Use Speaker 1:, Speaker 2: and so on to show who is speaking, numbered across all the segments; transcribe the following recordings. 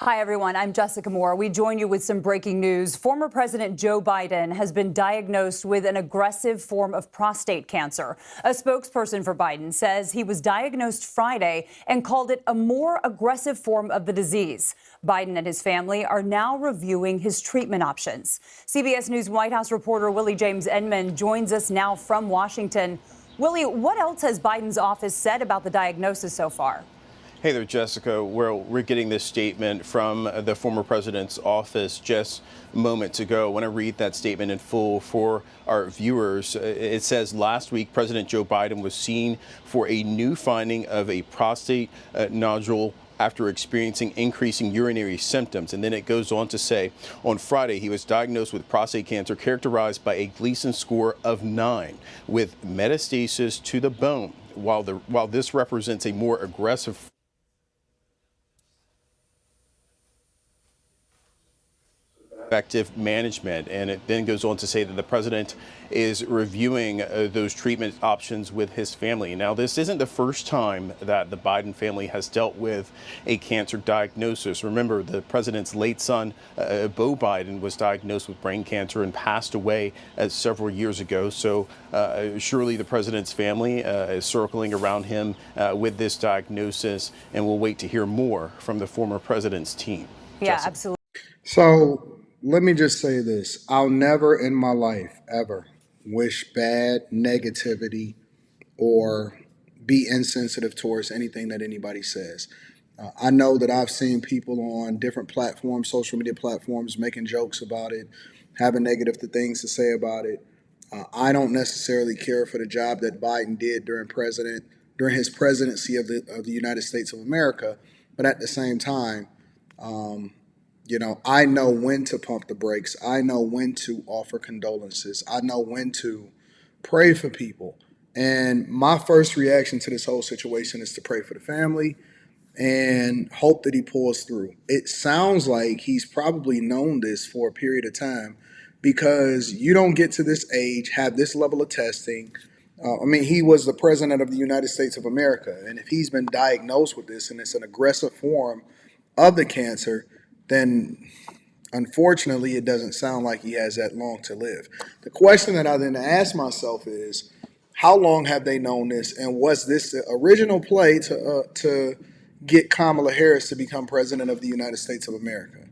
Speaker 1: Hi, everyone. I'm Jessica Moore. We join you with some breaking news. Former President Joe Biden has been diagnosed with an aggressive form of prostate cancer. A spokesperson for Biden says he was diagnosed Friday and called it a more aggressive form of the disease. Biden and his family are now reviewing his treatment options. CBS News White House reporter Willie James Edmond joins us now from Washington. Willie, what else has Biden's office said about the diagnosis so far?
Speaker 2: Hey there, Jessica. We're getting this statement from the former president's office just moments ago. I want to read that statement in full for our viewers. It says last week, President Joe Biden was seen for a new finding of a prostate nodule after experiencing increasing urinary symptoms. And then it goes on to say, on Friday, he was diagnosed with prostate cancer characterized by a Gleason score of 9 with metastasis to the bone. While this represents a more aggressive effective management. And it then goes on to say that the president is reviewing those treatment options with his family. Now, this isn't the first time that the Biden family has dealt with a cancer diagnosis. Remember, the president's late son, Beau Biden, was diagnosed with brain cancer and passed away several years ago. So surely the president's family is circling around him with this diagnosis, and we'll wait to hear more from the former president's team.
Speaker 1: Yeah,
Speaker 2: Jessica.
Speaker 1: absolutely.
Speaker 3: So let me just say this. I'll never in my life ever wish bad, negativity, or be insensitive towards anything that anybody says. I know that I've seen people on different platforms, social media platforms, making jokes about it, having negative things to say about it. I don't necessarily care for the job that Biden did during his presidency of the United States of America, but at the same time, I know when to pump the brakes. I know when to offer condolences. I know when to pray for people. And my first reaction to this whole situation is to pray for the family and hope that he pulls through. It sounds like he's probably known this for a period of time because you don't get to this age, have this level of testing. He was the president of the United States of America. And if he's been diagnosed with this and it's an aggressive form of the cancer, then unfortunately, it doesn't sound like he has that long to live. The question that I then ask myself is, how long have they known this, and was this the original play to get Kamala Harris to become president of the United States of America?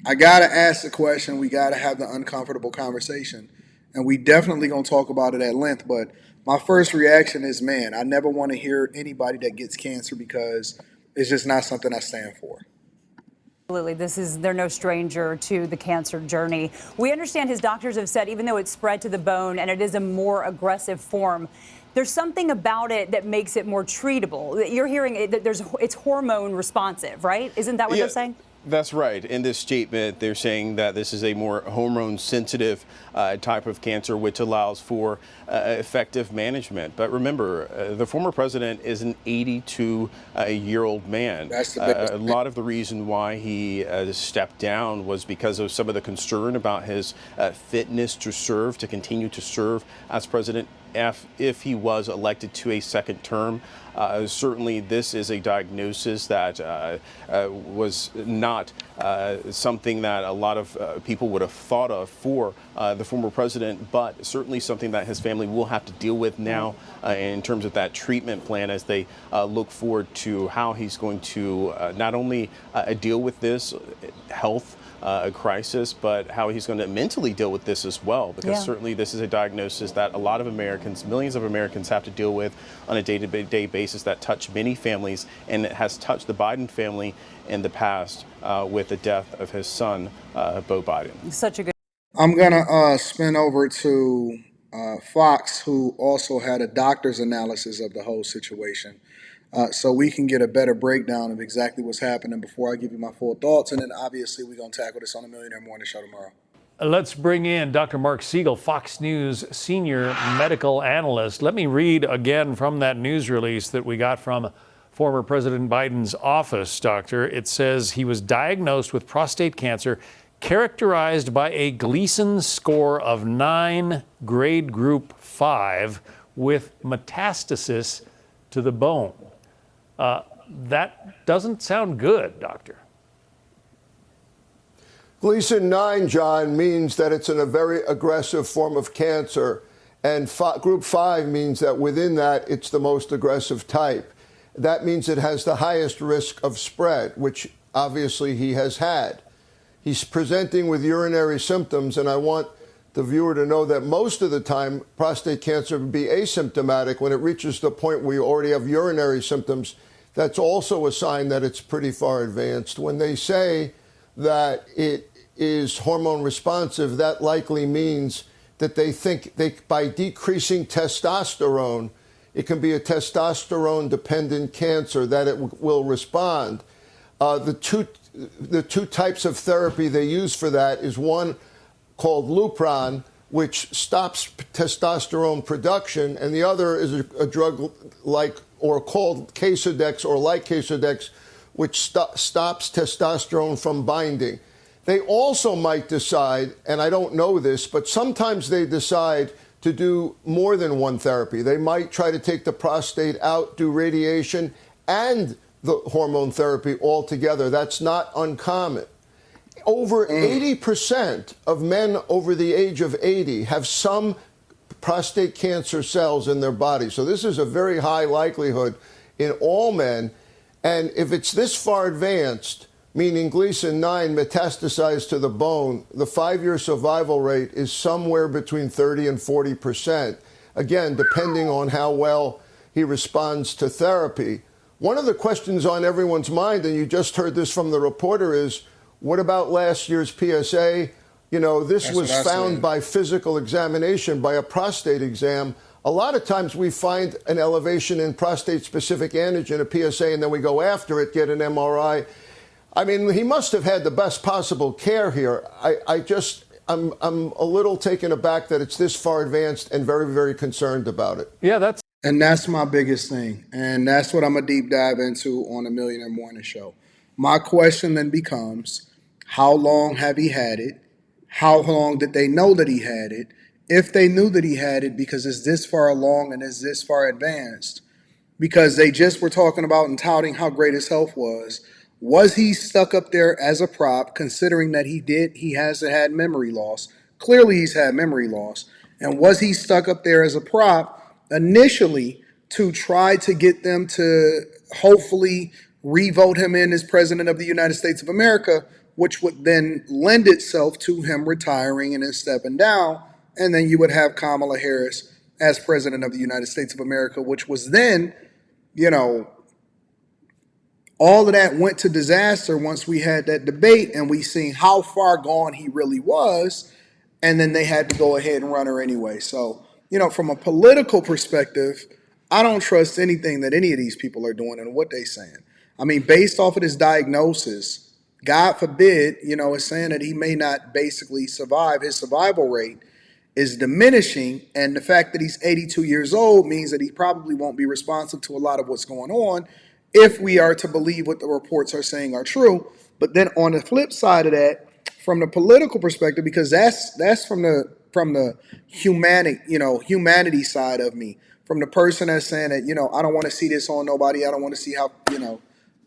Speaker 3: I gotta ask the question. We gotta have the uncomfortable conversation, and we definitely gonna talk about it at length. But my first reaction is, man, I never want to hear anybody that gets cancer because it's just not something I stand for.
Speaker 1: Absolutely. They're no stranger to the cancer journey. We understand his doctors have said even though it's spread to the bone and it is a more aggressive form, there's something about it that makes it more treatable. You're hearing that it's hormone responsive, right? Isn't that what they're saying?
Speaker 2: That's right. In this statement, they're saying that this is a more hormone-sensitive type of cancer, which allows for effective management. But remember, the former president is an 82-year-old man. A lot of the reason why he stepped down was because of some of the concern about his fitness to continue to serve as president if he was elected to a second term. Certainly, this is a diagnosis that was not something that a lot of people would have thought of for the former president, but certainly something that his family will have to deal with now in terms of that treatment plan as they look forward to how he's going to not only deal with this health crisis, but how he's going to mentally deal with this as well, because certainly this is a diagnosis that a lot of Americans, millions of Americans, have to deal with on a day-to-day basis that touch many families, and it has touched the Biden family in the past with the death of his son, Beau Biden.
Speaker 1: Such a good.
Speaker 3: I'm gonna spin over to Fox, who also had a doctor's analysis of the whole situation. So we can get a better breakdown of exactly what's happening before I give you my full thoughts. And then obviously we're going to tackle this on the Millionaire Morning Show tomorrow.
Speaker 4: Let's bring in Dr. Mark Siegel, Fox News senior medical analyst. Let me read again from that news release that we got from former President Biden's office, doctor. It says he was diagnosed with prostate cancer characterized by a Gleason score of 9, grade group 5, with metastasis to the bone. That doesn't sound good, doctor.
Speaker 5: Gleason 9, John, means that it's in a very aggressive form of cancer. And group 5 means that within that, it's the most aggressive type. That means it has the highest risk of spread, which obviously he has had. He's presenting with urinary symptoms, and I want the viewer to know that most of the time, prostate cancer would be asymptomatic. When it reaches the point where you already have urinary symptoms, that's also a sign that it's pretty far advanced. When they say that it is hormone responsive, that likely means that they think by decreasing testosterone, it can be a testosterone-dependent cancer, that it will respond. The two types of therapy they use for that is one called Lupron, which stops testosterone production, and the other is a drug called Casodex or like Casodex, which stops testosterone from binding. They also might decide, and I don't know this, but sometimes they decide to do more than one therapy. They might try to take the prostate out, do radiation, and the hormone therapy altogether. That's not uncommon. Over 80% of men over the age of 80 have some prostate cancer cells in their body. So this is a very high likelihood in all men. And if it's this far advanced, meaning Gleason 9 metastasized to the bone, the 5-year survival rate is somewhere between 30 and 40%. Again, depending on how well he responds to therapy. One of the questions on everyone's mind, and you just heard this from the reporter, is what about last year's PSA? You know, this was found by physical examination, by a prostate exam. A lot of times we find an elevation in prostate-specific antigen, a PSA, and then we go after it, get an MRI. I mean, he must have had the best possible care here. I'm a little taken aback that it's this far advanced and very, very concerned about it.
Speaker 4: Yeah,
Speaker 3: And that's my biggest thing. And that's what I'm going to deep dive into on the Millionaire Morning Show. My question then becomes, how long have he had it? How long did they know that he had it? If they knew that he had it, because it's this far along and it's this far advanced, because they just were talking about and touting how great his health was he stuck up there as a prop, considering that he has had memory loss? Clearly he's had memory loss. And was he stuck up there as a prop initially to try to get them to hopefully re-vote him in as president of the United States of America, which would then lend itself to him retiring and then stepping down, and then you would have Kamala Harris as president of the United States of America, which was then, you know, all of that went to disaster once we had that debate and we seen how far gone he really was, and then they had to go ahead and run her anyway. So, you know, from a political perspective, I don't trust anything that any of these people are doing and what they're saying. I mean, based off of this diagnosis, God forbid, you know, it's saying that he may not basically survive. His survival rate is diminishing, and the fact that he's 82 years old means that he probably won't be responsive to a lot of what's going on, if we are to believe what the reports are saying are true. But then on the flip side of that, from the political perspective, because that's from the humanity side of me, from the person that's saying that, you know, I don't want to see this on nobody. I don't want to see how, you know,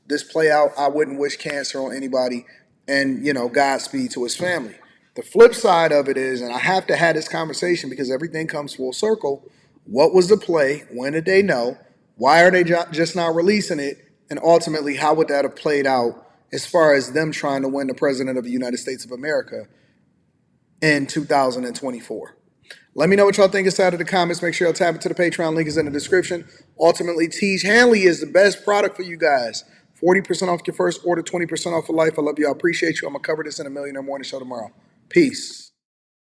Speaker 3: this play out. I wouldn't wish cancer on anybody, and, you know, Godspeed to his family. The flip side of it is, and I have to have this conversation because everything comes full circle. What was the play? When did they know? Why are they just not releasing it? And ultimately, how would that have played out as far as them trying to win the president of the United States of America in 2024? Let me know what y'all think inside of the comments. Make sure y'all tap into the Patreon. Link is in the description. Ultimately, Tiege Hanley is the best product for you guys. 40% off your first order, 20% off for life. I love you. I appreciate you. I'm going to cover this in a Millionaire Morning Show tomorrow. Peace.